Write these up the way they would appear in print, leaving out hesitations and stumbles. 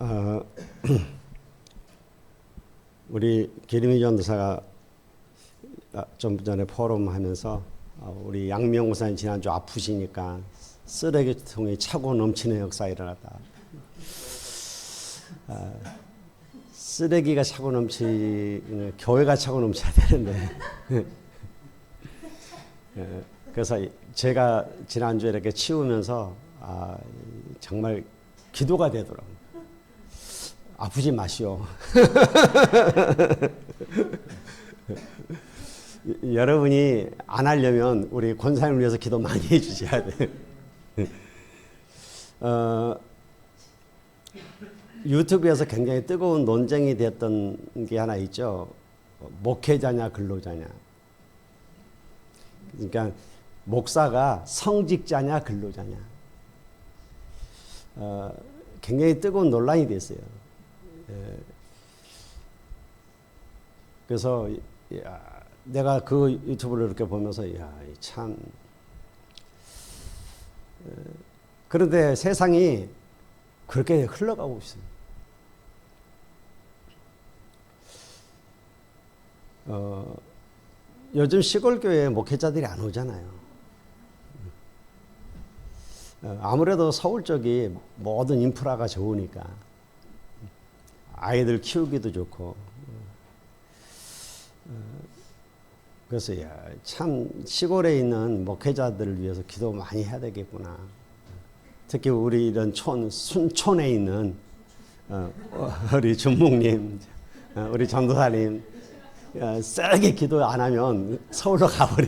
어, 우리 기림이 전도사가 좀 전에 포럼 하면서 우리 양명 목사님 지난주 아프시니까 쓰레기통이 차고 넘치는 역사가 일어났다. 쓰레기가 차고 넘치는 교회가 차고 넘쳐야 되는데 그래서 제가 지난주에 이렇게 치우면서 정말 기도가 되더라고요. 아프지 마시오. 여러분이 안 하려면 우리 권사님을 위해서 기도 많이 해주셔야 돼요. 유튜브에서 굉장히 뜨거운 논쟁이 됐던 게 하나 있죠. 목회자냐 근로자냐. 그러니까 목사가 성직자냐 근로자냐. 굉장히 뜨거운 논란이 됐어요. 그래서 내가 그 유튜브를 이렇게 보면서 참 그런데 세상이 그렇게 흘러가고 있어요. 요즘 시골 교회에 목회자들이 안 오잖아요. 아무래도 서울 쪽이 모든 인프라가 좋으니까 아이들 키우기도 좋고 그래서 참 시골에 있는 목회자들을 위해서 기도 많이 해야 되겠구나. 특히 우리 이런 순촌에 있는 우리 준목님, 우리 전도사님 세게 기도 안 하면 서울로 가버려.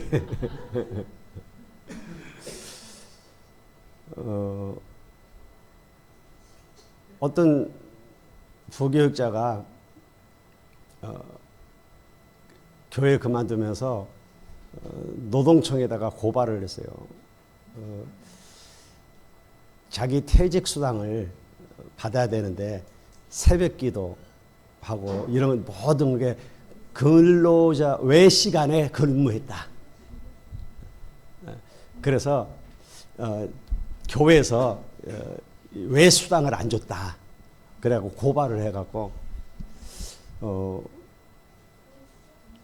어떤 부교육자가 교회 그만두면서 노동청에다가 고발을 했어요. 자기 퇴직 수당을 받아야 되는데 새벽기도 하고 이런 모든 게 근로자 외 시간에 근무했다. 그래서 교회에서 외 수당을 안 줬다. 그래갖고 고발을 해갖고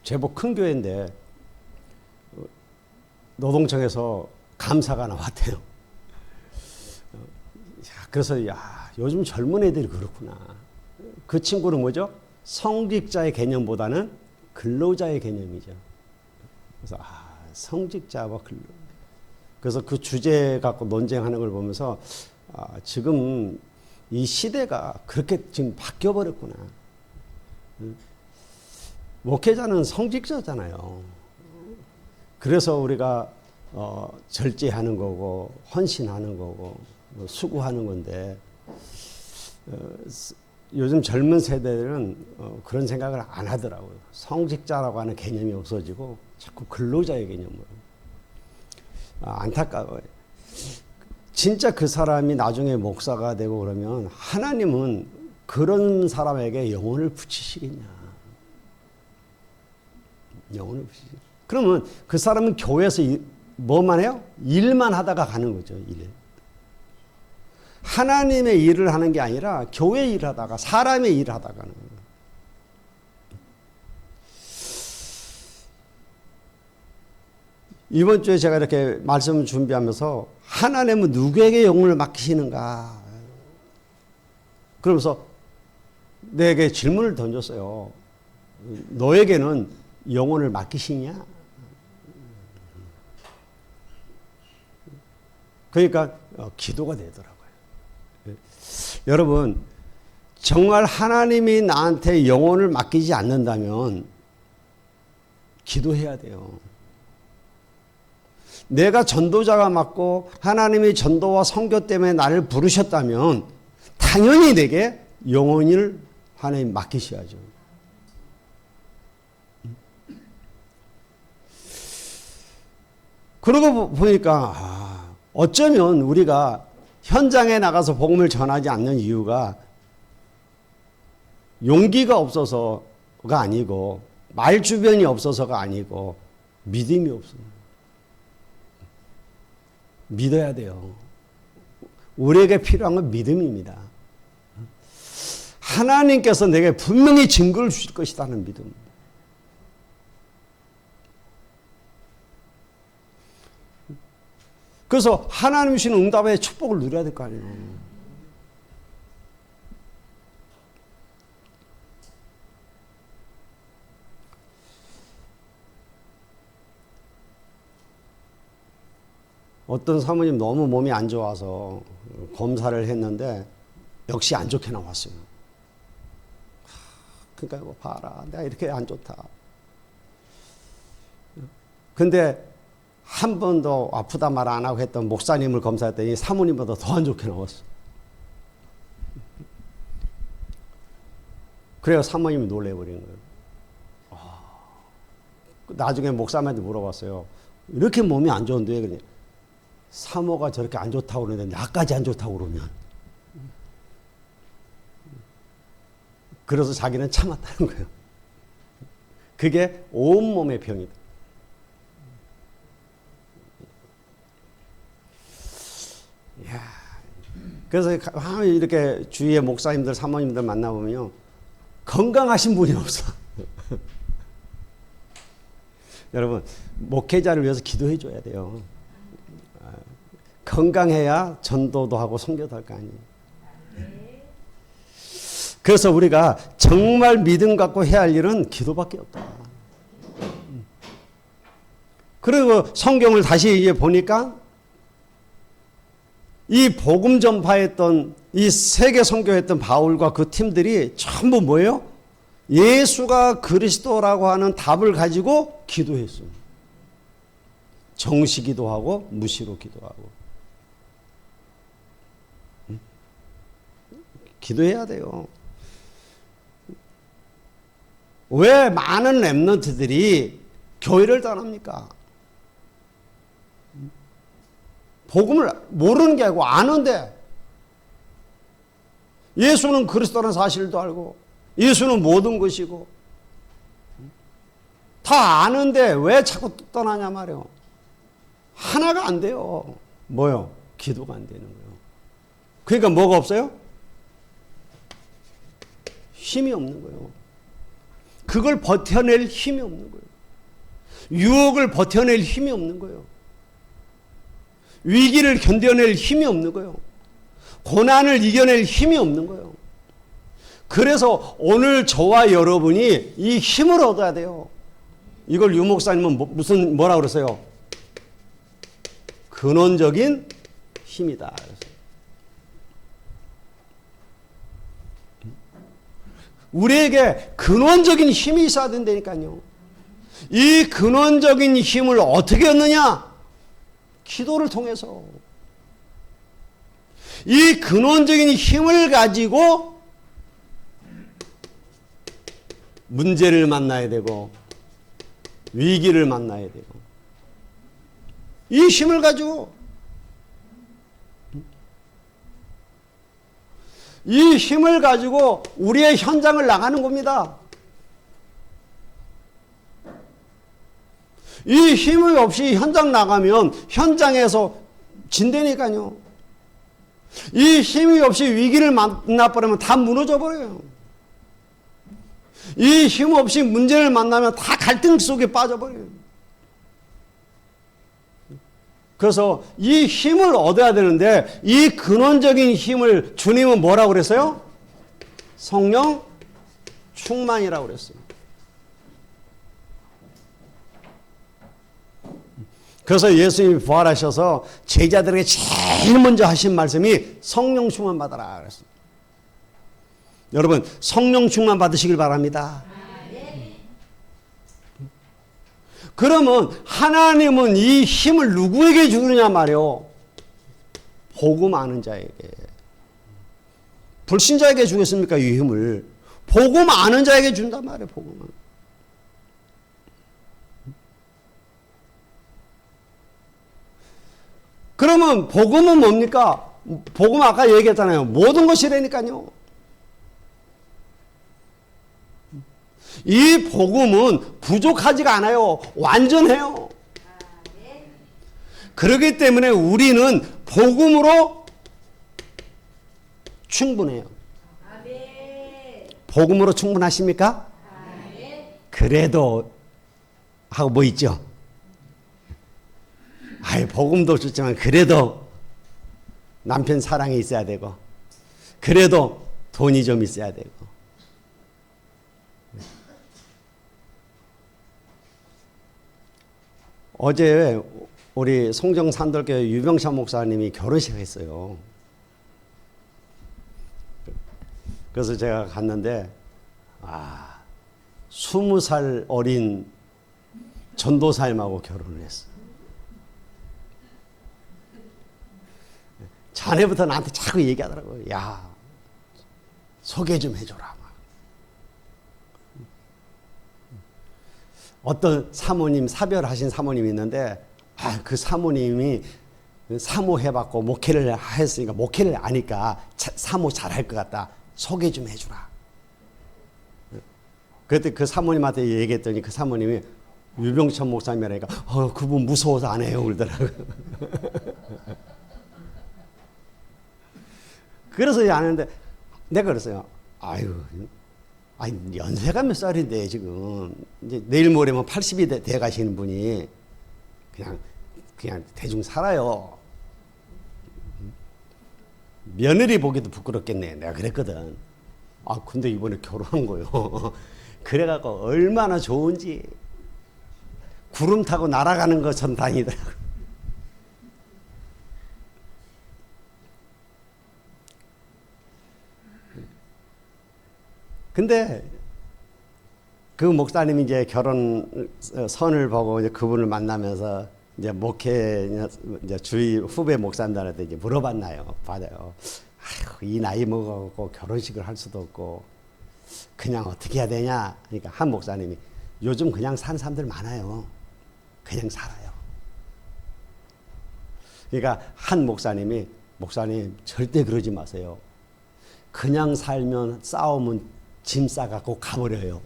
제법 큰 교회인데 노동청에서 감사가 나왔대요. 그래서 요즘 젊은 애들이 그렇구나. 그 친구는 뭐죠? 성직자의 개념보다는 근로자의 개념이죠. 그래서 성직자와 근로. 그래서 그 주제 갖고 논쟁하는 걸 보면서 지금 이 시대가 그렇게 지금 바뀌어 버렸구나. 목회자는 성직자잖아요. 그래서 우리가 절제하는 거고 헌신하는 거고 수고하는 건데 요즘 젊은 세대들은 그런 생각을 안 하더라고요. 성직자라고 하는 개념이 없어지고 자꾸 근로자의 개념으로. 안타까워요. 진짜 그 사람이 나중에 목사가 되고 그러면 하나님은 그런 사람에게 영혼을 붙이시겠냐. 영혼을 붙이시겠냐. 그러면 그 사람은 교회에서 뭐만 해요? 일만 하다가 가는 거죠. 일. 하나님의 일을 하는 게 아니라 교회 일을 하다가 사람의 일을 하다가 가는 거예요. 이번 주에 제가 이렇게 말씀을 준비하면서 하나님은 누구에게 영혼을 맡기시는가? 그러면서 내게 질문을 던졌어요. 너에게는 영혼을 맡기시냐? 그러니까 기도가 되더라고요. 여러분, 정말 하나님이 나한테 영혼을 맡기지 않는다면 기도해야 돼요. 내가 전도자가 맞고 하나님이 전도와 선교 때문에 나를 부르셨다면 당연히 내게 영혼을 하나님 맡기셔야죠. 그러고 보니까 어쩌면 우리가 현장에 나가서 복음을 전하지 않는 이유가 용기가 없어서가 아니고 말 주변이 없어서가 아니고 믿음이 없습니다. 믿어야 돼요. 우리에게 필요한 건 믿음입니다. 하나님께서 내게 분명히 증거를 주실 것이라는 믿음. 그래서 하나님 주시는 응답의 축복을 누려야 될 거 아니에요. 어떤 사모님 너무 몸이 안 좋아서 검사를 했는데 역시 안 좋게 나왔어요. 그러니까 이거 봐라, 내가 이렇게 안 좋다. 근데 한 번도 아프다 말 안 하고 했던 목사님을 검사했더니 사모님보다 더 안 좋게 나왔어. 그래서 사모님이 놀래버린 거예요. 나중에 목사님한테 물어봤어요. 이렇게 몸이 안 좋은데 그냥 사모가 저렇게 안 좋다고 그러는데 나까지 안 좋다고 그러면. 그래서 자기는 참았다는 거예요. 그게 온몸의 병이다. 이야. 그래서 이렇게 주위에 목사님들, 사모님들 만나보면 건강하신 분이 없어. 여러분, 목회자를 위해서 기도해 줘야 돼요. 건강해야 전도도 하고 선교도 할 거 아니에요. 그래서 우리가 정말 믿음 갖고 해야 할 일은 기도밖에 없다. 그리고 성경을 다시 이제 보니까 이 복음 전파했던 이 세계 선교했던 바울과 그 팀들이 전부 뭐예요? 예수가 그리스도라고 하는 답을 가지고 기도했어요. 정시 기도하고 무시로 기도하고. 기도해야 돼요. 왜 많은 렘넌트들이 교회를 떠납니까? 복음을 모르는 게 아니고 아는데, 예수는 그리스도라는 사실도 알고 예수는 모든 것이고 다 아는데 왜 자꾸 떠나냐 말이에요. 하나가 안 돼요. 뭐요? 기도가 안 되는 거예요. 그러니까 뭐가 없어요? 힘이 없는 거예요. 그걸 버텨낼 힘이 없는 거예요. 유혹을 버텨낼 힘이 없는 거예요. 위기를 견뎌낼 힘이 없는 거예요. 고난을 이겨낼 힘이 없는 거예요. 그래서 오늘 저와 여러분이 이 힘을 얻어야 돼요. 이걸 유 목사님은 뭐라 그러세요? 근원적인 힘이다. 우리에게 근원적인 힘이 있어야 된다니까요. 이 근원적인 힘을 어떻게 얻느냐? 기도를 통해서. 이 근원적인 힘을 가지고 문제를 만나야 되고 위기를 만나야 되고, 이 힘을 가지고, 이 힘을 가지고 우리의 현장을 나가는 겁니다. 이 힘이 없이 현장 나가면 현장에서 진다니까요. 이 힘이 없이 위기를 만나버리면 다 무너져 버려요. 이 힘 없이 문제를 만나면 다 갈등 속에 빠져버려요. 그래서 이 힘을 얻어야 되는데, 이 근원적인 힘을 주님은 뭐라고 그랬어요? 성령 충만이라고 그랬어요. 그래서 예수님이 부활하셔서 제자들에게 제일 먼저 하신 말씀이 성령 충만 받아라 그랬어요. 여러분, 성령 충만 받으시길 바랍니다. 그러면 하나님은 이 힘을 누구에게 주느냐 말이요? 복음 아는 자에게. 불신자에게 주겠습니까? 이 힘을. 복음 아는 자에게 준단 말이에요. 복음은. 그러면 복음은 뭡니까? 복음 아까 얘기했잖아요. 모든 것이라니까요. 이 복음은 부족하지가 않아요. 완전해요. 그렇기 때문에 우리는 복음으로 충분해요. 복음으로 충분하십니까? 그래도 하고 뭐 있죠? 아이, 복음도 좋지만 그래도 남편 사랑이 있어야 되고, 그래도 돈이 좀 있어야 되고. 어제 우리 송정산돌교회 유병찬 목사님이 결혼식 했어요. 그래서 제가 갔는데, 20살 어린 전도사님하고 결혼을 했어. 자네부터 나한테 자꾸 얘기하더라고요. 야, 소개 좀 해줘라. 어떤 사모님, 사별하신 사모님이 있는데, 그 사모님이 사모해봤고 목회를 했으니까 목회를 아니까 사모 잘할 것 같다. 소개 좀 해주라. 그때 그 사모님한테 얘기했더니 그 사모님이 유병천 목사님이라니까 그분 무서워서 안 해요 그러더라고요. 그래서 안 했는데 내가 그랬어요. 연세가 몇 살인데 지금 이제 내일 모레면 80이 돼 가시는 분이 그냥 대충 살아요. 며느리 보기도 부끄럽겠네. 내가 그랬거든. 근데 이번에 결혼한 거요. 그래갖고 얼마나 좋은지 구름 타고 날아가는 것처럼 다니더라고. 근데 그 목사님이 이제 결혼 선을 보고 이제 그분을 만나면서 이제 목회 이제 주위 후배 목사님들한테 이제 물어봤나요? 받아요. 이 나이 먹어갖고 결혼식을 할 수도 없고 그냥 어떻게 해야 되냐? 그러니까 한 목사님이 요즘 그냥 사는 사람들 많아요. 그냥 살아요. 그러니까 한 목사님 절대 그러지 마세요. 그냥 살면 싸우면 짐 싸갖고 가버려요.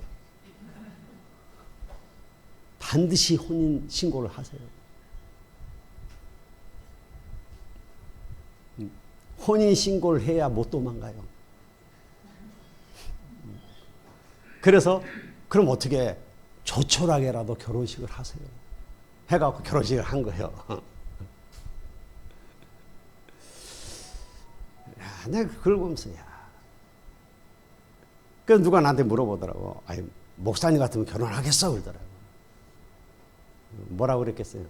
반드시 혼인 신고를 하세요. 혼인 신고를 해야 못 도망가요. 그래서 그럼 어떻게 해? 조촐하게라도 결혼식을 하세요. 해갖고 결혼식을 한 거예요. 내가 그걸 보면서 그래서 누가 나한테 물어보더라고. 목사님 같으면 결혼하겠어? 그러더라고. 뭐라고 그랬겠어요?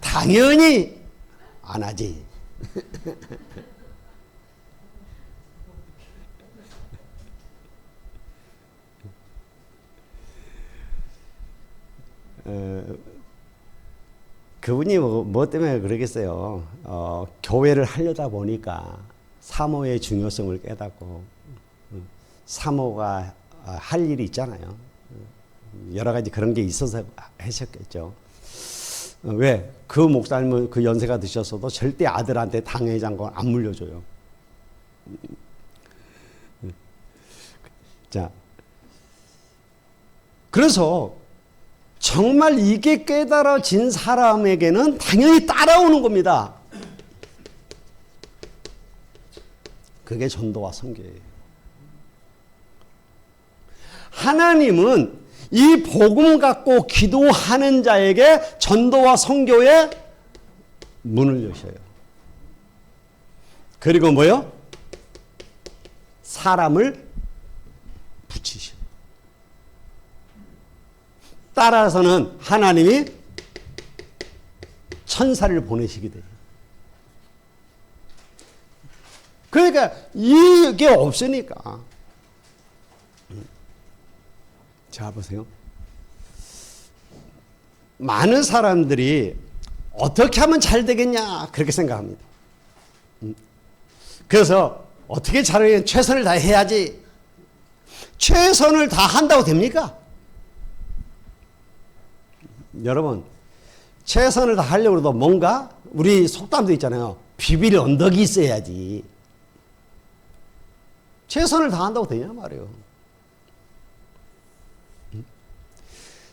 당연히 안 하지. 그분이 뭐 때문에 그러겠어요. 교회를 하려다 보니까 사모의 중요성을 깨닫고 사모가 할 일이 있잖아요. 여러 가지 그런 게 있어서 하셨겠죠. 왜? 그 목사님은 그 연세가 드셨어도 절대 아들한테 당회장권 안 물려줘요. 자, 그래서 정말 이게 깨달아진 사람에게는 당연히 따라오는 겁니다. 그게 전도와 선교예요. 하나님은 이 복음 갖고 기도하는 자에게 전도와 선교의 문을 여셔요. 그리고 뭐요? 사람을 붙이셔요. 따라서는 하나님이 천사를 보내시게 돼요. 그러니까 이게 없으니까. 자, 보세요. 많은 사람들이 어떻게 하면 잘 되겠냐 그렇게 생각합니다. 그래서 어떻게 잘하면 최선을 다해야지. 최선을 다한다고 됩니까? 여러분, 최선을 다하려고 해도 뭔가 우리 속담도 있잖아요. 비빌 언덕이 있어야지. 최선을 다한다고 되냐 말이에요.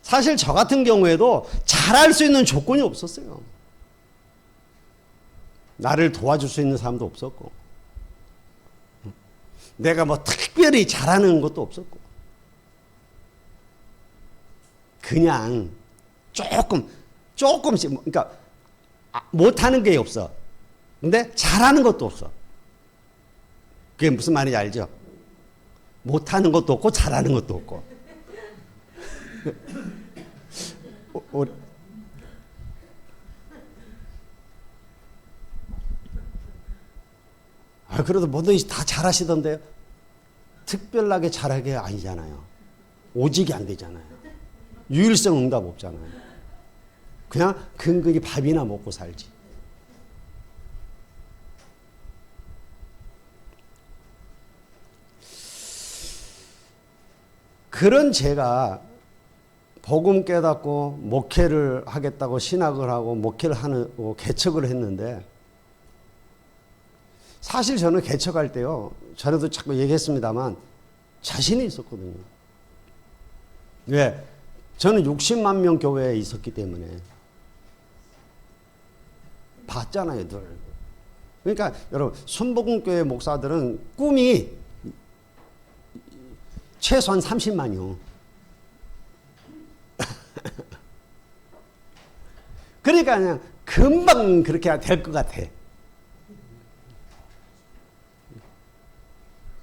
사실 저 같은 경우에도 잘할 수 있는 조건이 없었어요. 나를 도와줄 수 있는 사람도 없었고, 내가 뭐 특별히 잘하는 것도 없었고, 그냥 조금씩, 그러니까 못하는 게 없어. 근데 잘하는 것도 없어. 그게 무슨 말인지 알죠? 못하는 것도 없고 잘하는 것도 없고. 그래도 뭐든지 다 잘하시던데요. 특별하게 잘하게 아니잖아요. 오직이 안 되잖아요. 유일성 응답 없잖아요. 그냥 근근히 밥이나 먹고 살지. 그런 제가 복음 깨닫고 목회를 하겠다고 신학을 하고 목회를 하는 개척을 했는데, 사실 저는 개척할 때요, 전에도 자꾸 얘기했습니다만 자신이 있었거든요. 왜? 저는 60만 명 교회에 있었기 때문에 봤잖아요, 늘. 그러니까 여러분, 순복음교회 목사들은 꿈이 최소한 30만이요. 그러니까 그냥 금방 그렇게 될 것 같아.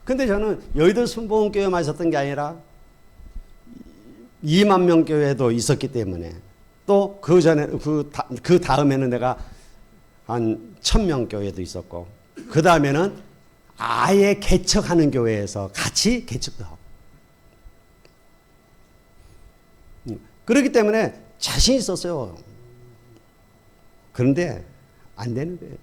근데 저는 여의도 순복음교회만 있었던 게 아니라 2만 명 교회도 있었기 때문에, 또 그 전에 그 다음에는 내가 한 1000명 교회도 있었고, 그 다음에는 아예 개척하는 교회에서 같이 개척도 하고. 그렇기 때문에 자신 있었어요. 그런데 안 되는 거예요.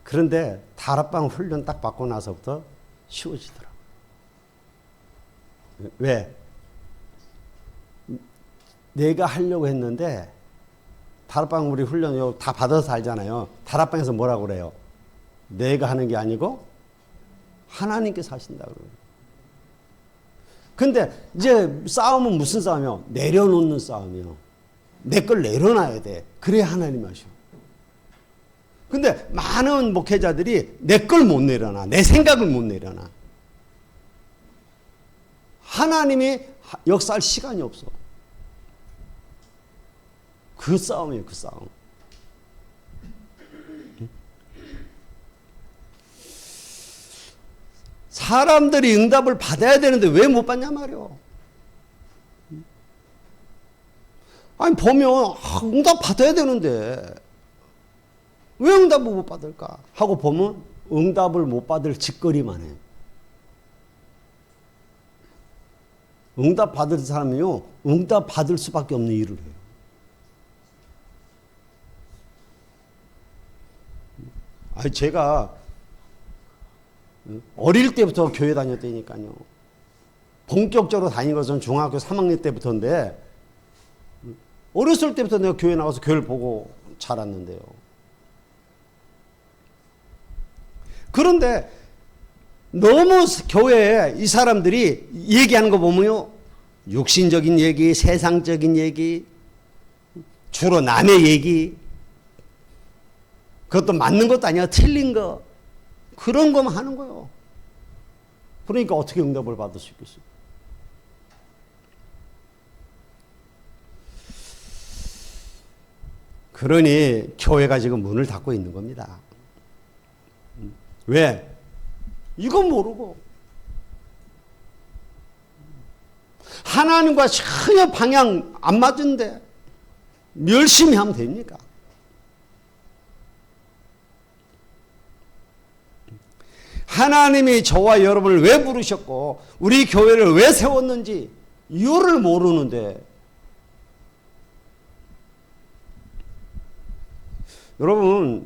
그런데 다락방 훈련 딱 받고 나서부터 쉬워지더라고요. 왜? 내가 하려고 했는데, 다락방 우리 훈련 다 받아서 알잖아요. 다락방에서 뭐라고 그래요? 내가 하는 게 아니고 하나님께서 하신다고 그래요. 근데 이제 싸움은 무슨 싸움이요? 내려놓는 싸움이요. 내 걸 내려놔야 돼. 그래야 하나님 하셔. 근데 많은 목회자들이 내 걸 못 내려놔. 내 생각을 못 내려놔. 하나님이 역사할 시간이 없어. 그 싸움이에요, 그 싸움. 사람들이 응답을 받아야 되는데 왜 못 받냐 말이요. 아니, 보면 응답 받아야 되는데 왜 응답을 못 받을까 하고 보면 응답을 못 받을 짓거리만 해요. 응답 받을 사람이요, 응답 받을 수밖에 없는 일을 해요. 아니, 제가 어릴 때부터 교회 다녔다니까요. 본격적으로 다닌 것은 중학교 3학년 때부터인데, 어렸을 때부터 내가 교회 나가서 교회를 보고 자랐는데요. 그런데 너무 교회에 이 사람들이 얘기하는 거 보면요, 육신적인 얘기, 세상적인 얘기, 주로 남의 얘기, 그것도 맞는 것도 아니야, 틀린 거, 그런 것만 하는 거예요. 그러니까 어떻게 응답을 받을 수 있겠어요? 그러니 교회가 지금 문을 닫고 있는 겁니다. 왜? 이건 모르고 하나님과 전혀 방향 안 맞은데 열심히 하면 됩니까? 하나님이 저와 여러분을 왜 부르셨고 우리 교회를 왜 세웠는지 이유를 모르는데, 여러분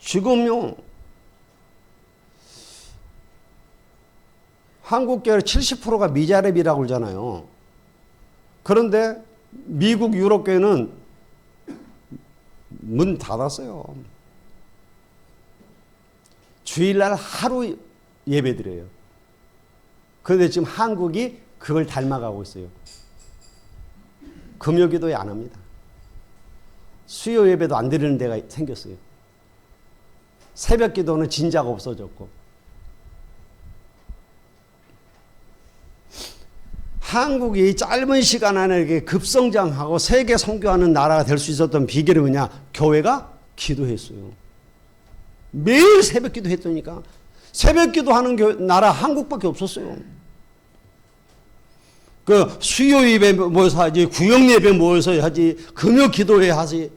지금요 한국 교회 70%가 미자립이라고 그러잖아요. 그런데 미국 유럽 교회는 문 닫았어요. 주일날 하루 예배드려요. 그런데 지금 한국이 그걸 닮아가고 있어요. 금요기도에 안 합니다. 수요 예배도 안 드리는 데가 생겼어요. 새벽 기도는 진작 없어졌고. 한국이 짧은 시간 안에 이렇게 급성장하고 세계 선교하는 나라가 될 수 있었던 비결이 뭐냐? 교회가 기도했어요. 매일 새벽 기도 했다니까. 새벽 기도하는 나라 한국밖에 없었어요. 그 수요 예배 모여서 하지, 구역 예배 모여서 하지, 금요 기도회 하지.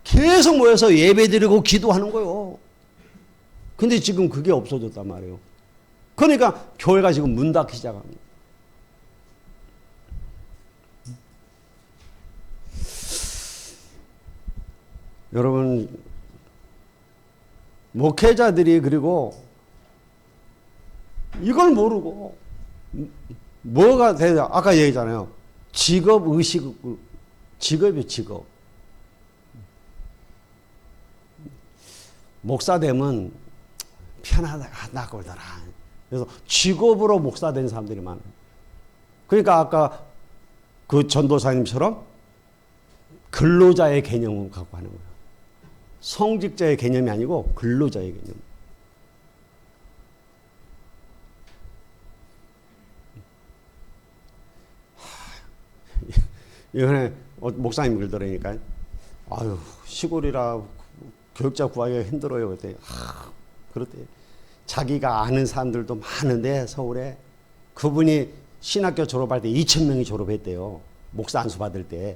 계속 모여서 예배 드리고 기도하는 거예요. 근데 지금 그게 없어졌단 말이에요. 그러니까 교회가 지금 문 닫기 시작합니다. 여러분, 목회자들이 그리고 이걸 모르고 뭐가 되냐? 아까 얘기했잖아요. 직업 의식, 직업이 직업. 목사 되면 편하다 그러더라. 그래서 직업으로 목사 된 사람들이 많아요. 그러니까 아까 그 전도사님처럼 근로자의 개념을 갖고 하는 거예요. 성직자의 개념이 아니고 근로자의 개념. 이번에 목사님 글 들으니까 아유 시골이라 교육자 구하기가 힘들어요. 그랬더니 그렇대. 자기가 아는 사람들도 많은데 서울에 그분이 신학교 졸업할 때 2,000명이 졸업했대요. 목사 안수 받을 때.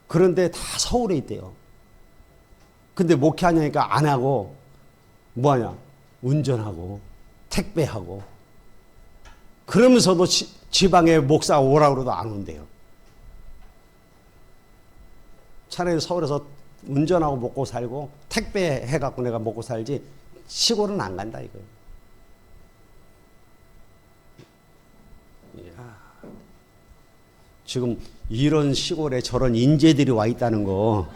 그런데 다 서울에 있대요. 근데 목회하냐니까 안 하고 뭐하냐? 운전하고 택배하고 그러면서도 지방에 목사 오라고 그래도 안 온대요. 차라리 서울에서 운전하고 먹고 살고 택배 해갖고 내가 먹고 살지 시골은 안 간다 이거예요. 지금 이런 시골에 저런 인재들이 와 있다는 거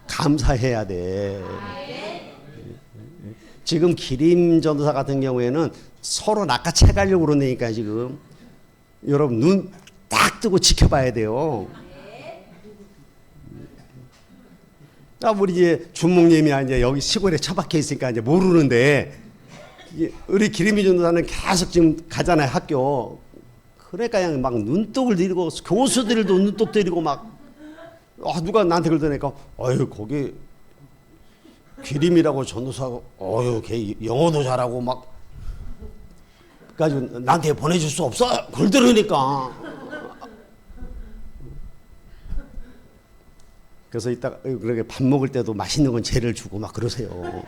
감사해야 돼. 지금 기림 전도사 같은 경우에는 서로 낚아채 가려고 그러니까 지금 여러분 눈 딱 뜨고 지켜봐야 돼요. 우리 이제 준목님이 이제 여기 시골에 처박혀 있으니까 이제 모르는데 우리 기림이 전도사는 계속 지금 가잖아요 학교. 그러니까 그냥 막 눈독을 들이고 교수들도 눈독 들이고 막 누가 나한테 그러더니까 어휴 거기 기림이라고 전도사고 어휴 걔 영어도 잘하고 막 그래가지고 나한테 보내줄 수 없어 그걸 들으니까. 그래서 이따가 그렇게 밥 먹을 때도 맛있는 건 쟤를 주고 막 그러세요.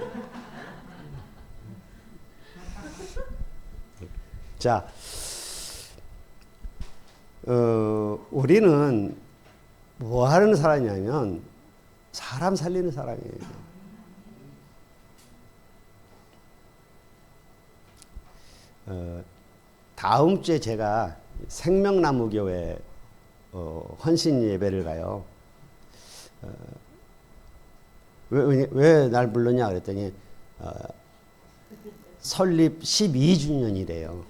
자, 우리는 뭐 하는 사람이냐면 사람 살리는 사람이에요. 다음 주에 제가 생명나무교회 헌신 예배를 가요. 왜 날 불렀냐 그랬더니 설립 12주년이래요.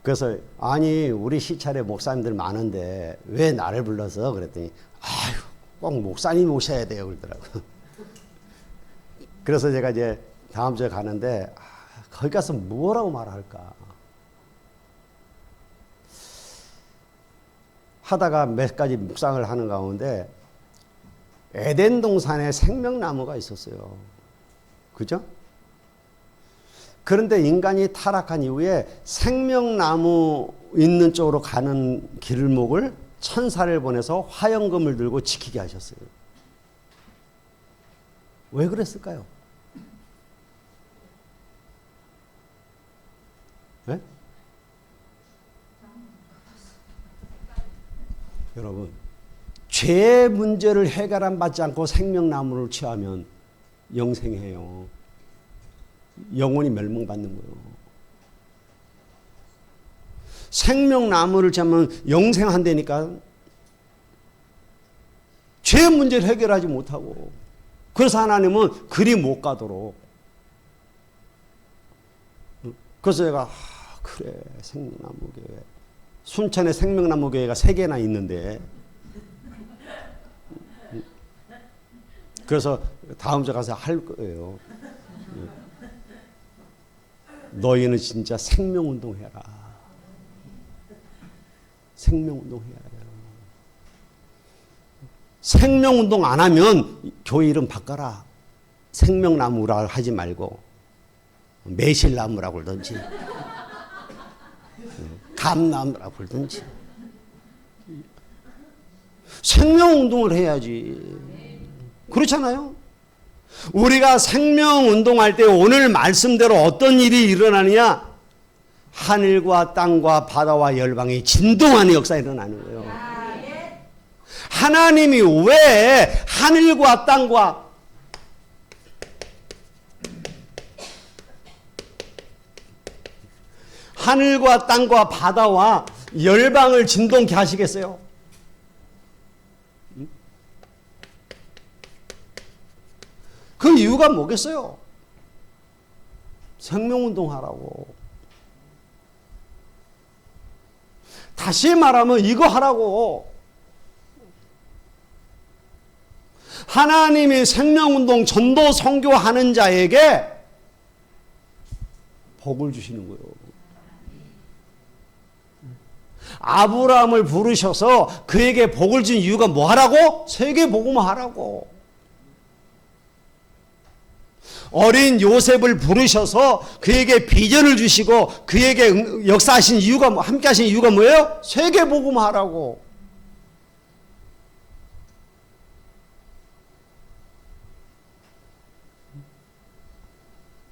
그래서 아니 우리 시찰에 목사님들 많은데 왜 나를 불러서 그랬더니 아유 꼭 목사님 오셔야 돼요 그러더라고요. 그래서 제가 이제 다음 주에 가는데 거기 가서 뭐라고 말할까 하다가 몇 가지 묵상을 하는 가운데 에덴 동산에 생명나무가 있었어요. 그죠? 그런데 인간이 타락한 이후에 생명나무 있는 쪽으로 가는 길목을 천사를 보내서 화영금을 들고 지키게 하셨어요. 왜 그랬을까요? 네? 여러분, 죄의 문제를 해결 안 받지 않고 생명나무를 취하면 영생해요. 영혼이 멸망받는 거예요. 생명나무를 잡으면 영생한다니까. 죄의 문제를 해결하지 못하고 그래서 하나님은 그리 못 가도록. 그래서 제가 그래 생명나무 교회 순천에 생명나무 교회가 3개나 있는데, 그래서 다음 주 가서 할 거예요. 너희는 진짜 생명운동 해라. 생명운동 해야 돼요. 생명운동 안 하면 교회 이름 바꿔라. 생명나무라 하지 말고 매실나무라고 그러든지 감나무라고 그러든지. 생명운동을 해야지. 그렇잖아요. 우리가 생명운동할 때 오늘 말씀대로 어떤 일이 일어나느냐? 하늘과 땅과 바다와 열방이 진동하는 역사가 일어나는 거예요. 하나님이 왜 하늘과 땅과 바다와 열방을 진동케 하시겠어요? 그 이유가 뭐겠어요? 생명운동 하라고. 다시 말하면 이거 하라고. 하나님이 생명운동 전도 선교하는 자에게 복을 주시는 거예요. 아브라함을 부르셔서 그에게 복을 준 이유가 뭐 하라고? 세계복음화 하라고. 어린 요셉을 부르셔서 그에게 비전을 주시고 그에게 역사하신 이유가, 함께 하신 이유가 뭐예요? 세계복음화 하라고.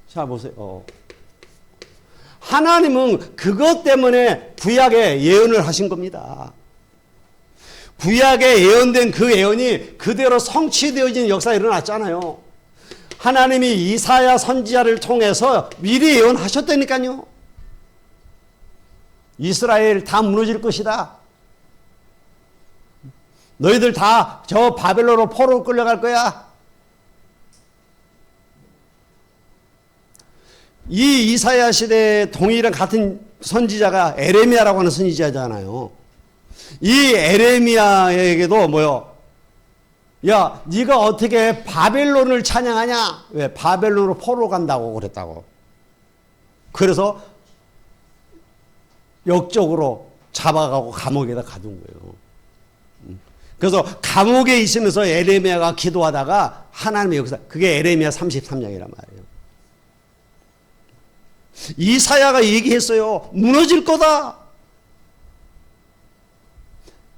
자, 보세요. 하나님은 그것 때문에 구약에 예언을 하신 겁니다. 구약에 예언된 그 예언이 그대로 성취되어진 역사가 일어났잖아요. 하나님이 이사야 선지자를 통해서 미리 예언하셨다니까요. 이스라엘 다 무너질 것이다. 너희들 다 저 바벨론으로 포로로 끌려갈 거야. 이 이사야 시대의 동일한 같은 선지자가 에레미야라고 하는 선지자잖아요. 이 에레미야에게도 뭐요? 야, 네가 어떻게 바벨론을 찬양하냐? 왜? 바벨론으로 포로 간다고 그랬다고. 그래서 역적으로 잡아가고 감옥에다 가둔 거예요. 그래서 감옥에 있으면서 에레미야가 기도하다가 하나님의 역사, 그게 에레미야 33장이란 말이에요. 이사야가 얘기했어요. 무너질 거다.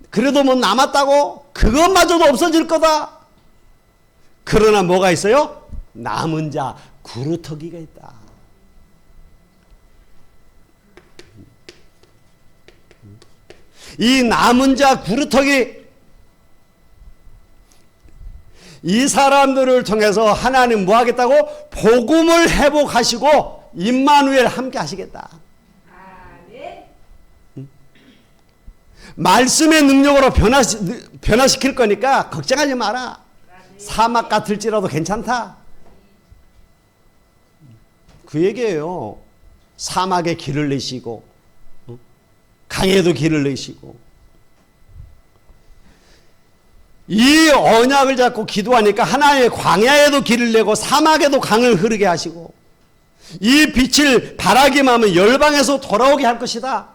그래도 뭐 남았다고? 그것마저도 없어질 거다. 그러나 뭐가 있어요? 남은 자 구루터기가 있다. 이 남은 자 구루터기, 이 사람들을 통해서 하나님 뭐 하겠다고? 복음을 회복하시고 임마누엘 함께 하시겠다. 말씀의 능력으로 변화시킬 거니까 걱정하지 마라. 사막 같을지라도 괜찮다. 그 얘기예요. 사막에 길을 내시고 강에도 길을 내시고. 이 언약을 잡고 기도하니까 하나님의 광야에도 길을 내고 사막에도 강을 흐르게 하시고, 이 빛을 바라기만 하면 열방에서 돌아오게 할 것이다.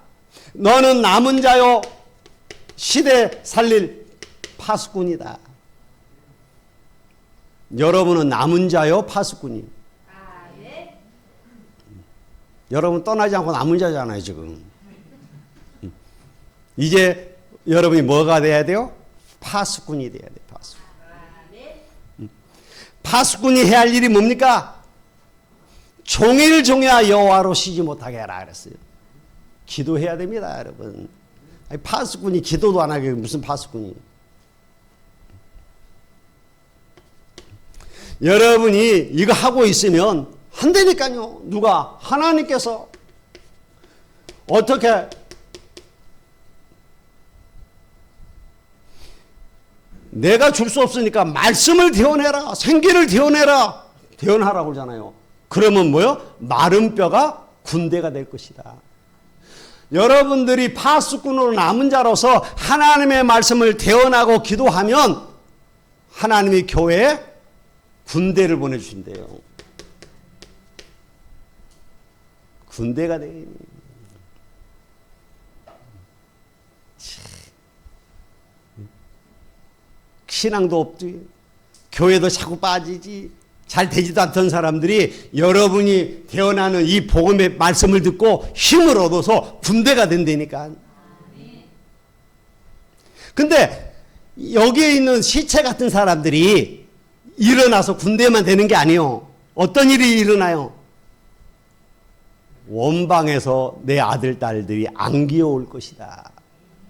너는 남은 자요 시대 살릴 파수꾼이다. 여러분은 남은 자요 파수꾼이. 여러분 떠나지 않고 남은 자잖아요 지금. 이제 여러분이 뭐가 돼야 돼요? 파수꾼이 돼야 돼요. 파수꾼. 파수꾼이 해야 할 일이 뭡니까? 종일 종야 여호와로 쉬지 못하게 하라 그랬어요. 기도해야 됩니다 여러분. 아니, 파수꾼이 기도도 안 하게 무슨 파수꾼이. 여러분이 이거 하고 있으면 한다니까요. 누가? 하나님께서. 어떻게? 내가 줄 수 없으니까 말씀을 대원해라. 생기를 대원해라. 대원하라고 그러잖아요. 그러면 뭐요? 마른 뼈가 군대가 될 것이다. 여러분들이 파수꾼으로 남은 자로서 하나님의 말씀을 대언하고 기도하면 하나님이 교회에 군대를 보내주신대요. 군대가 돼. 신앙도 없지. 교회도 자꾸 빠지지. 잘 되지도 않던 사람들이 여러분이 대언하는 이 복음의 말씀을 듣고 힘을 얻어서 군대가 된다니까. 근데 여기에 있는 시체 같은 사람들이 일어나서 군대만 되는 게 아니에요. 어떤 일이 일어나요? 원방에서 내 아들, 딸들이 안 귀여울 것이다.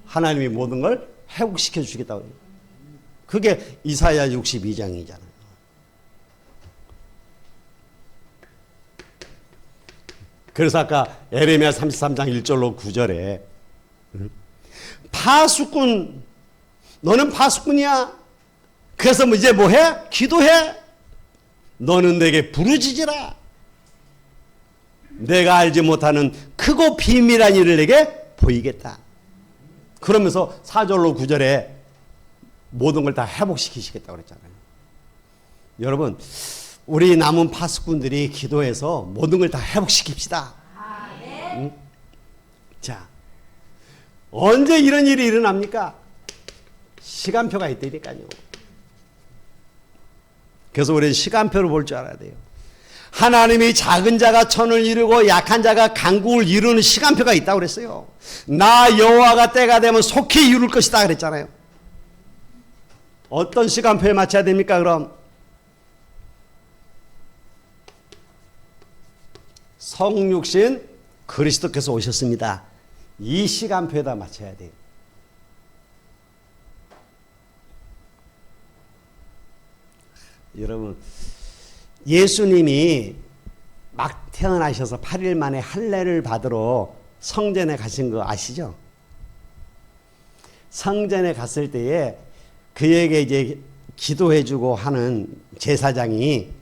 하나님이 모든 걸 회복시켜 주시겠다고 해요. 그게 이사야 62장이잖아요. 그래서 아까 에레미야 33장 1절로 9절에 파수꾼, 너는 파수꾼이야. 그래서 이제 뭐해? 기도해. 너는 내게 부르짖으라. 내가 알지 못하는 크고 비밀한 일을 내게 보이겠다. 그러면서 4절로 9절에 모든 걸 다 회복시키시겠다고 그랬잖아요. 여러분, 우리 남은 파수꾼들이 기도해서 모든 걸 다 회복시킵시다. 응? 자, 언제 이런 일이 일어납니까? 시간표가 있다니까요. 그래서 우리는 시간표를 볼 줄 알아야 돼요. 하나님이 작은 자가 천을 이루고 약한 자가 강국을 이루는 시간표가 있다고 그랬어요. 나 여호와가 때가 되면 속히 이룰 것이다 그랬잖아요. 어떤 시간표에 맞춰야 됩니까? 그럼 성육신 그리스도께서 오셨습니다. 이 시간표에다 맞춰야 돼요. 여러분, 예수님이 막 태어나셔서 8일 만에 할례를 받으러 성전에 가신 거 아시죠? 성전에 갔을 때에 그에게 이제 기도해주고 하는 제사장이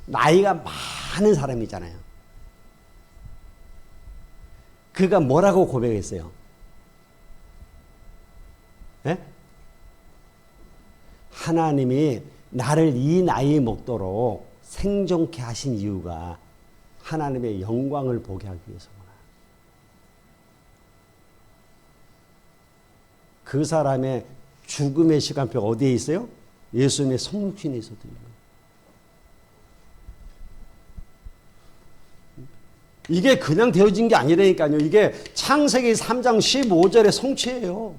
나이가 많은 사람이잖아요. 그가 뭐라고 고백했어요? 예? 하나님이 나를 이 나이 먹도록 생존케 하신 이유가 하나님의 영광을 보게 하기 위해서구나. 그 사람의 죽음의 시간표가 어디에 있어요? 예수님의 성육신에 있었거든요. 이게 그냥 되어진 게 아니라니까요. 이게 창세기 3장 15절의 성취예요.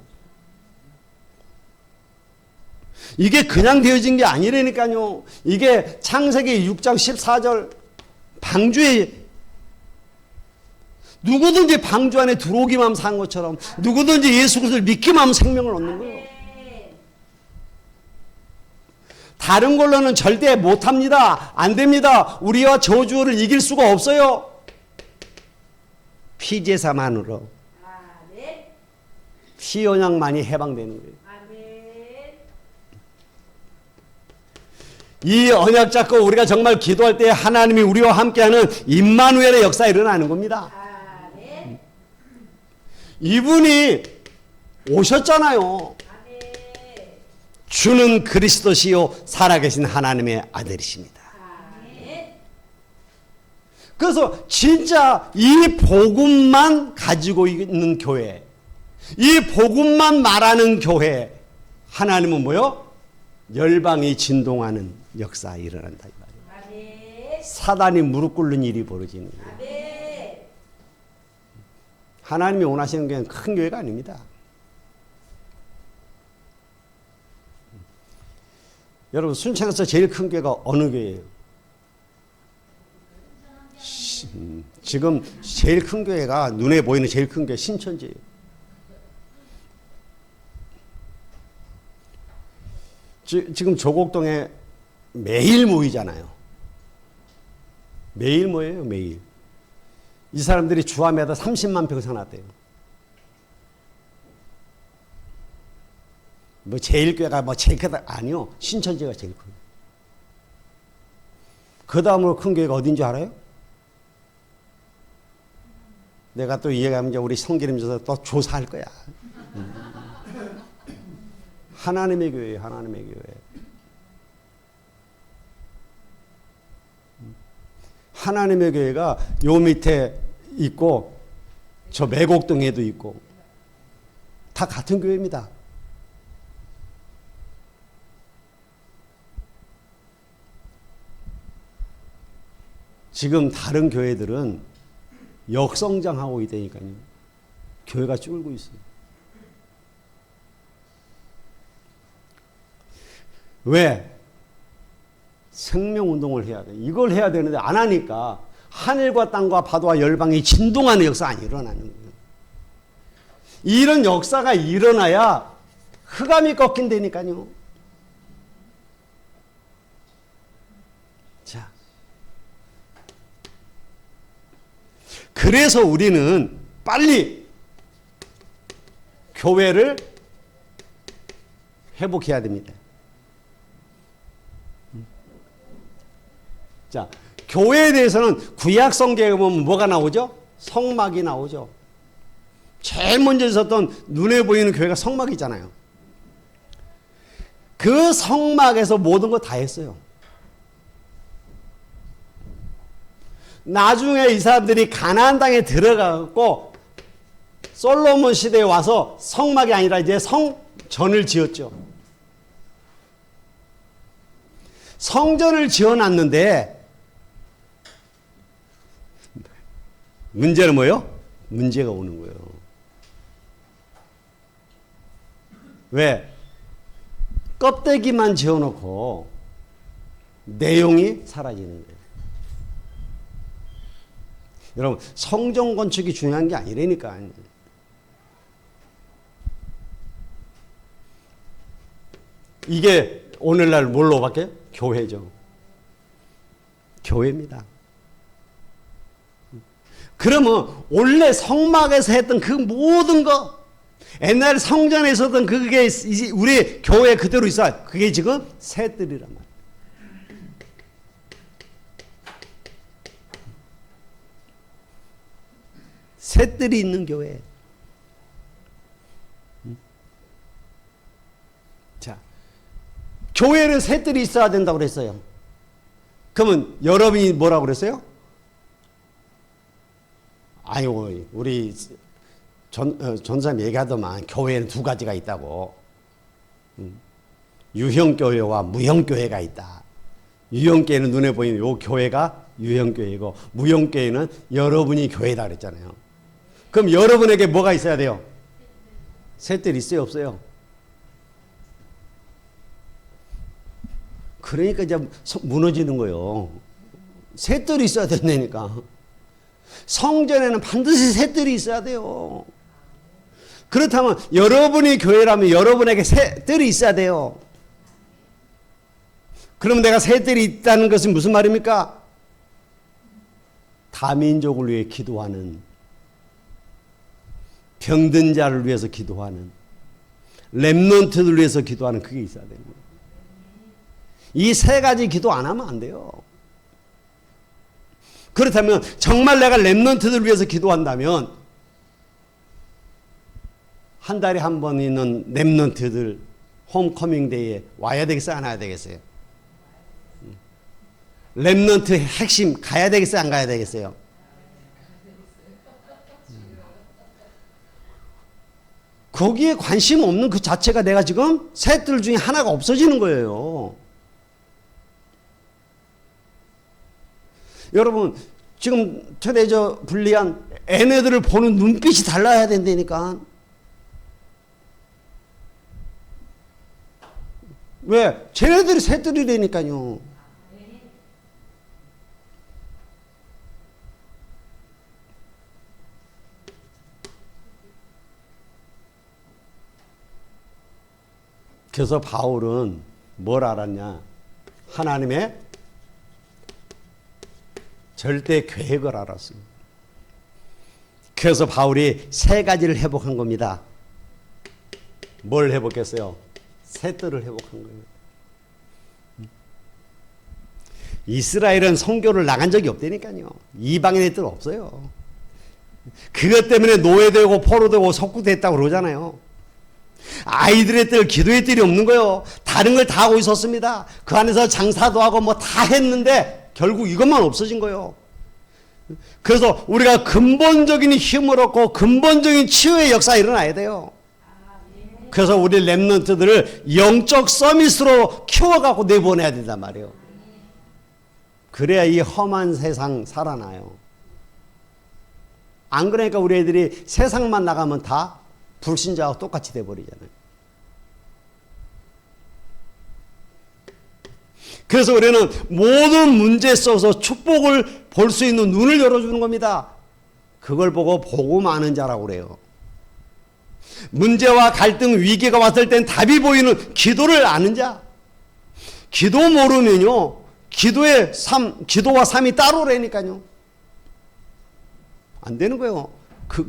이게 그냥 되어진 게 아니라니까요. 이게 창세기 6장 14절 방주에 누구든지 방주 안에 들어오기만 하면 산 것처럼 누구든지 예수 그리스도를 믿기만 하면 생명을 얻는 거예요. 다른 걸로는 절대 못합니다. 안 됩니다. 우리와 저주를 이길 수가 없어요. 피제사만으로 피언약만이 해방되는 거예요. 이 언약 잡고 우리가 정말 기도할 때 하나님이 우리와 함께하는 임마누엘의 역사가 일어나는 겁니다. 이분이 오셨잖아요. 주는 그리스도시요 살아계신 하나님의 아들이십니다. 그래서 진짜 이 복음만 가지고 있는 교회, 이 복음만 말하는 교회, 하나님은 뭐요? 열방이 진동하는 역사 일어난다 이 말이에요. 사단이 무릎 꿇는 일이 벌어지는 거예요. 하나님이 원하시는 교회는 큰 교회가 아닙니다. 여러분, 순천에서 제일 큰 교회가 어느 교회예요? 지금 제일 큰 교회가 눈에 보이는 제일 큰 교회 신천지예요. 지금 조곡동에 매일 모이잖아요. 매일 모여요, 매일. 이 사람들이 주암에다 30만 평 사놨대요. 뭐 제일 교회가 뭐 제일 크다 아니요, 신천지가 제일 커요. 그 다음으로 큰 교회가 어딘지 알아요? 내가 또 이해하면 이제 우리 성기름져서 또 조사할 거야. 하나님의 교회, 하나님의 교회. 하나님의 교회가 요 밑에 있고 저 매곡동에도 있고 다 같은 교회입니다. 지금 다른 교회들은 역성장하고 있다니까요. 교회가 줄고 있어요. 왜? 생명운동을 해야 돼. 이걸 해야 되는데 안 하니까 하늘과 땅과 바다와 열방이 진동하는 역사가 안 일어나는 거예요. 이런 역사가 일어나야 흑암이 꺾인다니까요. 자, 그래서 우리는 빨리 교회를 회복해야 됩니다. 자, 교회에 대해서는 구약 성경에 보면 뭐가 나오죠? 성막이 나오죠. 제일 먼저 있었던 눈에 보이는 교회가 성막이잖아요. 그 성막에서 모든 거 다 했어요. 나중에 이 사람들이 가나안 땅에 들어가고 솔로몬 시대에 와서 성막이 아니라 이제 성전을 지었죠. 성전을 지어놨는데 문제는 뭐예요? 문제가 오는 거예요. 왜? 껍데기만 지어놓고 내용이 사라지는 거예요. 여러분, 성전 건축이 중요한 게 아니라니까. 이게 오늘날 뭘로 바뀌어요? 교회죠. 교회입니다. 그러면 원래 성막에서 했던 그 모든 거, 옛날 성전에 있었던 그게 우리 교회에 그대로 있어. 그게 지금 새들이란 말이에요. 새들이 있는 교회. 자, 교회는 새들이 있어야 된다고 그랬어요. 그러면 여러분이 뭐라고 그랬어요? 아유, 우리 전사님 얘기하더만 교회는 두 가지가 있다고. 유형교회와 무형교회가 있다. 유형교회는 눈에 보이는 요 교회가 유형교회고 무형교회는 여러분이 교회다 그랬잖아요. 그럼 여러분에게 뭐가 있어야 돼요? 새들이 있어요, 없어요? 그러니까 이제 무너지는 거예요. 새들이 있어야 된다니까. 성전에는 반드시 새들이 있어야 돼요. 그렇다면 여러분이 교회라면 여러분에게 새들이 있어야 돼요. 그럼 내가 새들이 있다는 것은 무슨 말입니까? 다민족을 위해 기도하는, 병든 자를 위해서 기도하는, 렘넌트들 위해서 기도하는 그게 있어야 되는 거예요. 이 세 가지 기도 안 하면 안 돼요. 그렇다면 정말 내가 렘넌트들 위해서 기도한다면 한 달에 한 번 있는 렘넌트들 홈커밍 데이에 와야 되겠어요, 안 와야 되겠어요? 렘넌트 핵심 가야 되겠어요, 안 가야 되겠어요? 거기에 관심 없는 그 자체가 내가 지금 새들 중에 하나가 없어지는 거예요. 여러분, 지금 초대저 불리한 애네들을 보는 눈빛이 달라야 된다니까. 왜? 쟤네들이 새들이라니까요. 그래서 바울은 뭘 알았냐? 하나님의 절대 계획을 알았어요. 그래서 바울이 세 가지를 회복한 겁니다. 뭘 회복했어요? 새들을 회복한 거예요. 이스라엘은 선교를 나간 적이 없다니까요. 이방인 애들 없어요. 그것 때문에 노예되고 포로되고 석구됐다고 그러잖아요. 아이들의 뜰, 기도의 뜰이 없는 거예요. 다른 걸 다 하고 있었습니다. 그 안에서 장사도 하고 뭐 다 했는데 결국 이것만 없어진 거예요. 그래서 우리가 근본적인 힘을 얻고 근본적인 치유의 역사가 일어나야 돼요. 그래서 우리 렘넌트들을 영적 서밋으로 키워갖고 내보내야 된단 말이에요. 그래야 이 험한 세상 살아나요. 안 그러니까 우리 애들이 세상만 나가면 다 불신자와 똑같이 돼버리잖아요. 그래서 우리는 모든 문제 속에서 축복을 볼 수 있는 눈을 열어주는 겁니다. 그걸 보고 복음 아는 자라고 그래요. 문제와 갈등, 위기가 왔을 땐 답이 보이는 기도를 아는 자. 기도 모르면요, 기도와 삶이 따로라니까요. 안 되는 거예요.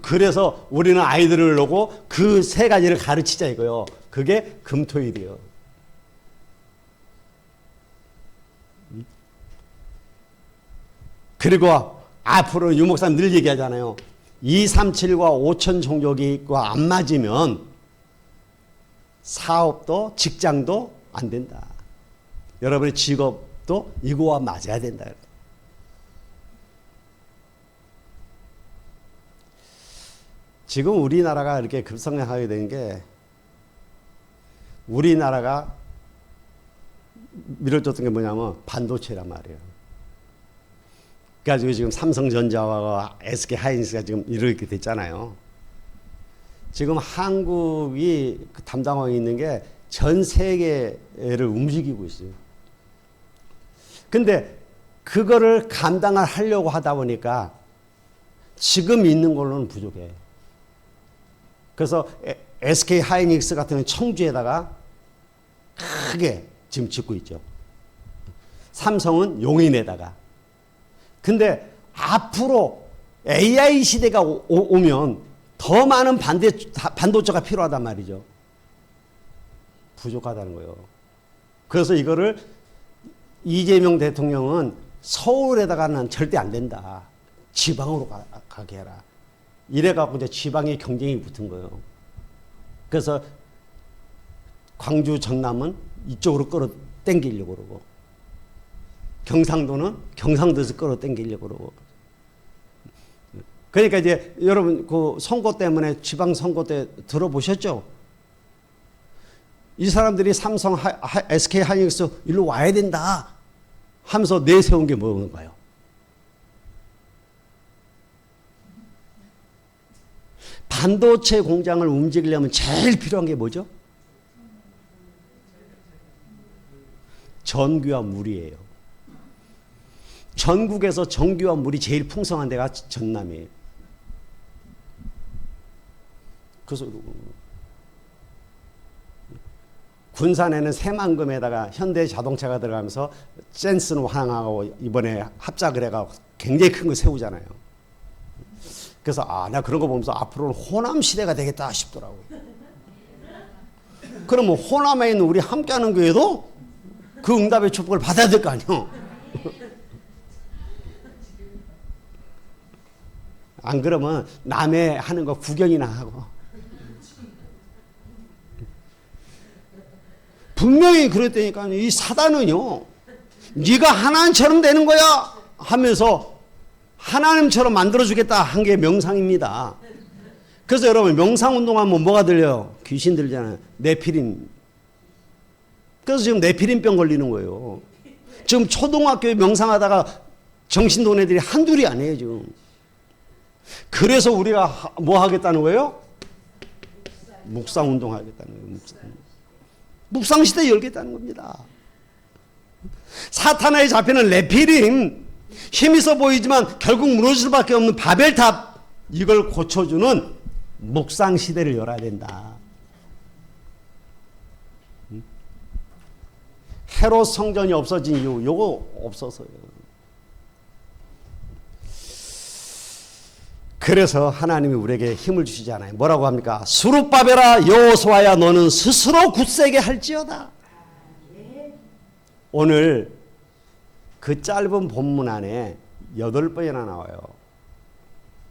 그래서 우리는 아이들을 놓고 그 세 가지를 가르치자 이거요. 그게 금토일이에요. 그리고 앞으로 유목사님 늘 얘기하잖아요. 237과 5000 종족과 안 맞으면 사업도 직장도 안 된다. 여러분의 직업도 이거와 맞아야 된다. 지금 우리나라가 이렇게 급성장하게 된 게 우리나라가 밀어줬던 게 뭐냐면 반도체란 말이에요. 그래가지고 지금 삼성전자와 SK 하이닉스가 지금 이렇게 됐잖아요. 지금 한국이 담당하고 있는 게 전 세계를 움직이고 있어요. 근데 그거를 감당을 하려고 하다 보니까 지금 있는 걸로는 부족해. 그래서 SK 하이닉스 같은 경우는 청주에다가 크게 지금 짓고 있죠. 삼성은 용인에다가. 근데 앞으로 AI 시대가 오면 더 많은 반도체가 필요하단 말이죠. 부족하다는 거예요. 그래서 이거를 이재명 대통령은 서울에다가는 절대 안 된다. 지방으로 가게 해라. 이래갖고 이제 지방의 경쟁이 붙은 거예요. 그래서 광주, 전남은 이쪽으로 끌어당기려고 그러고, 경상도는 경상도에서 끌어당기려고 그러고. 그러니까 이제 여러분 그 선거 때문에 지방 선거 때 들어보셨죠? 이 사람들이 삼성, SK 하이닉스 일로 와야 된다 하면서 내세운 게 뭔가요? 반도체 공장을 움직이려면 제일 필요한 게 뭐죠? 전기와 물이에요. 전국에서 전기와 물이 제일 풍성한 데가 전남이에요. 그래서 군산에는 새만금에다가 현대자동차가 들어가면서 센스는 황하고 이번에 합작을 해가지고 굉장히 큰 거 세우잖아요. 그래서 나 그런 거 보면서 앞으로는 호남 시대가 되겠다 싶더라고요. 그러면 호남에 있는 우리 함께하는 교회도 그 응답의 축복을 받아야 될 거 아니에요. 안 그러면 남의 하는 거 구경이나 하고. 분명히 그랬다니까. 이 사단은요, 네가 하나님처럼 되는 거야 하면서 하나님처럼 만들어주겠다 한 게 명상입니다. 그래서 여러분 명상운동하면 뭐가 들려요? 귀신 들잖아요. 네피림. 그래서 지금 네피림병 걸리는 거예요. 지금 초등학교에 명상하다가 정신돈 애들이 한둘이 아니에요 지금. 그래서 우리가 뭐 하겠다는 거예요? 묵상운동 하겠다는 거예요. 묵상시대 열겠다는 겁니다. 사탄에 잡히는 네피림, 힘있어 보이지만 결국 무너질 수밖에 없는 바벨탑, 이걸 고쳐주는 묵상시대를 열어야 된다. 헤롯 성전이 없어진 이유, 요거 없어서요. 그래서 하나님이 우리에게 힘을 주시잖아요. 뭐라고 합니까? 스룹바벨아 여호수아야 너는 스스로 굳세게 할지어다. 오늘 그 짧은 본문 안에 8번이나 나와요.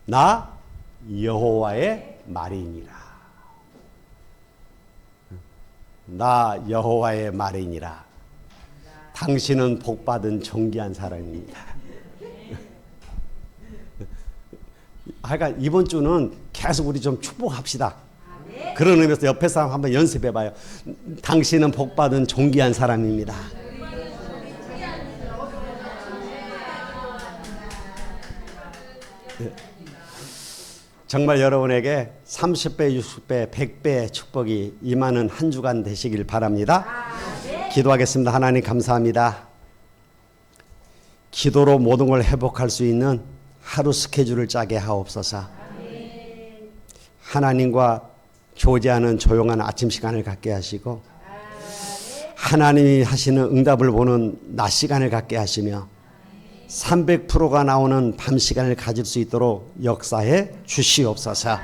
나 여호와의 말이니라. 나 여호와의 말이니라. 당신은 복받은 존귀한 사람입니다. 하여간 이번 주는 계속 우리 좀 축복합시다. 그런 의미에서 옆에 사람 한번 연습해봐요. 당신은 복받은 존귀한 사람입니다. 정말 여러분에게 30배, 60배, 100배의 축복이 임하는 한 주간 되시길 바랍니다. 기도하겠습니다. 하나님 감사합니다. 기도로 모든 걸 회복할 수 있는 하루 스케줄을 짜게 하옵소서. 하나님과 교제하는 조용한 아침 시간을 갖게 하시고 하나님이 하시는 응답을 보는 낮 시간을 갖게 하시며 300%가 나오는 밤 시간을 가질 수 있도록 역사해 주시옵소서.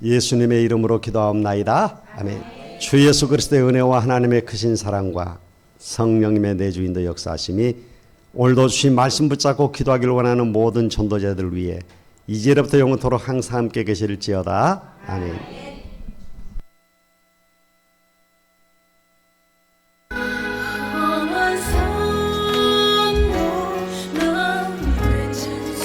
예수님의 이름으로 기도하옵나이다. 아멘. 주 예수 그리스도의 은혜와 하나님의 크신 사랑과 성령님의 내주인도 역사하심이 오늘도 주신 말씀 붙잡고 기도하기를 원하는 모든 전도자들 위해 이제부터 영원토록 항상 함께 계실지어다. 아멘.